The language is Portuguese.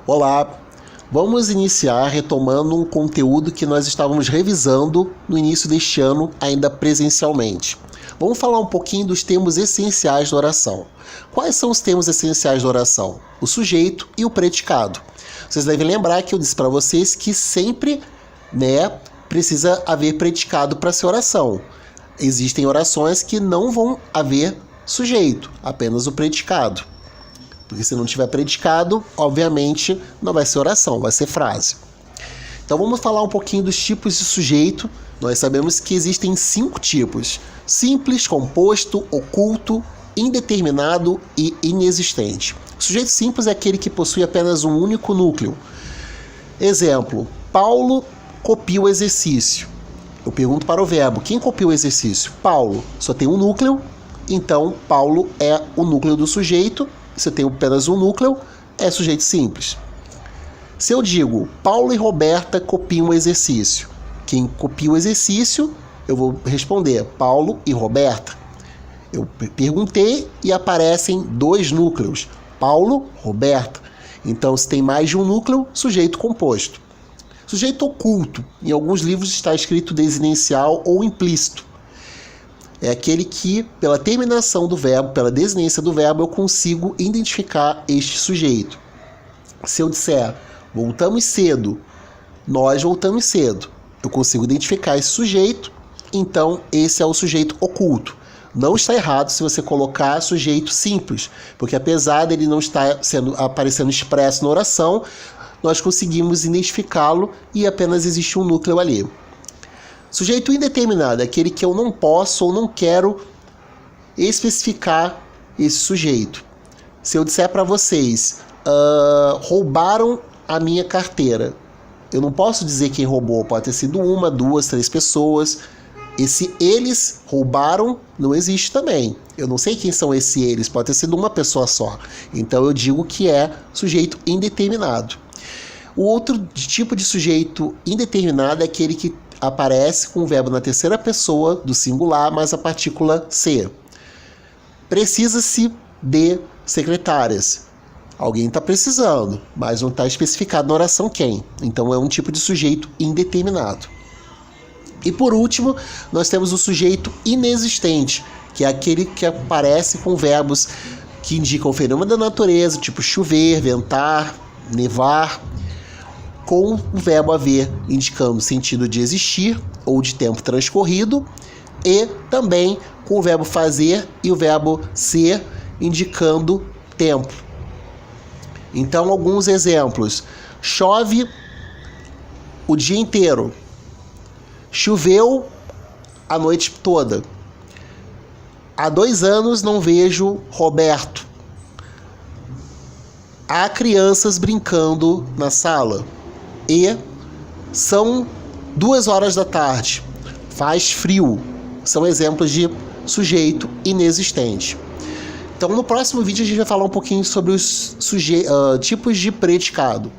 Olá, vamos iniciar retomando um conteúdo que nós estávamos revisando no início deste ano, ainda presencialmente. Vamos falar um pouquinho dos termos essenciais da oração. Quais são os termos essenciais da oração? O sujeito e o predicado. Vocês devem lembrar que eu disse para vocês que sempre, precisa haver predicado para ser oração. Existem orações que não vão haver sujeito, apenas o predicado. Porque se não tiver predicado, obviamente não vai ser oração, vai ser frase. Então vamos falar um pouquinho dos tipos de sujeito. Nós sabemos que existem 5 tipos: simples, composto, oculto, indeterminado e inexistente. O sujeito simples é aquele que possui apenas um único núcleo. Exemplo: Paulo copia o exercício. Eu pergunto para o verbo: quem copia o exercício? Paulo. Só tem um núcleo, então Paulo é o núcleo do sujeito. Se eu tenho apenas um núcleo, é sujeito simples. Se eu digo Paulo e Roberta copiam o exercício, quem copia o exercício, eu vou responder Paulo e Roberta. Eu perguntei e aparecem 2 núcleos, Paulo, Roberta. Então, se tem mais de um núcleo, sujeito composto. Sujeito oculto, em alguns livros está escrito desinencial ou implícito. É aquele que, pela terminação do verbo, pela desinência do verbo, eu consigo identificar este sujeito. Se eu disser, voltamos cedo, nós voltamos cedo, eu consigo identificar esse sujeito, então esse é o sujeito oculto. Não está errado se você colocar sujeito simples, porque apesar dele não estar aparecendo expresso na oração, nós conseguimos identificá-lo e apenas existe um núcleo ali. Sujeito indeterminado é aquele que eu não posso ou não quero especificar esse sujeito. Se eu disser para vocês, roubaram a minha carteira, eu não posso dizer quem roubou, pode ter sido 1, 2, 3 pessoas. Esse eles roubaram não existe também. Eu não sei quem são esses eles, pode ter sido uma pessoa só. Então eu digo que é sujeito indeterminado. O outro tipo de sujeito indeterminado é aquele que aparece com o verbo na terceira pessoa do singular, mais a partícula ser. Precisa-se de secretárias. Alguém está precisando, mas não está especificado na oração quem. Então é um tipo de sujeito indeterminado. E por último, nós temos o sujeito inexistente, que é aquele que aparece com verbos que indicam o fenômeno da natureza, tipo chover, ventar, nevar, com o verbo haver indicando o sentido de existir ou de tempo transcorrido, e também com o verbo fazer e o verbo ser indicando tempo. Então, alguns exemplos: chove o dia inteiro, choveu a noite toda, há 2 anos não vejo Roberto, há crianças brincando na sala, e são 2 horas da tarde, faz frio. São exemplos de sujeito inexistente. Então, no próximo vídeo a gente vai falar um pouquinho sobre os tipos de predicado.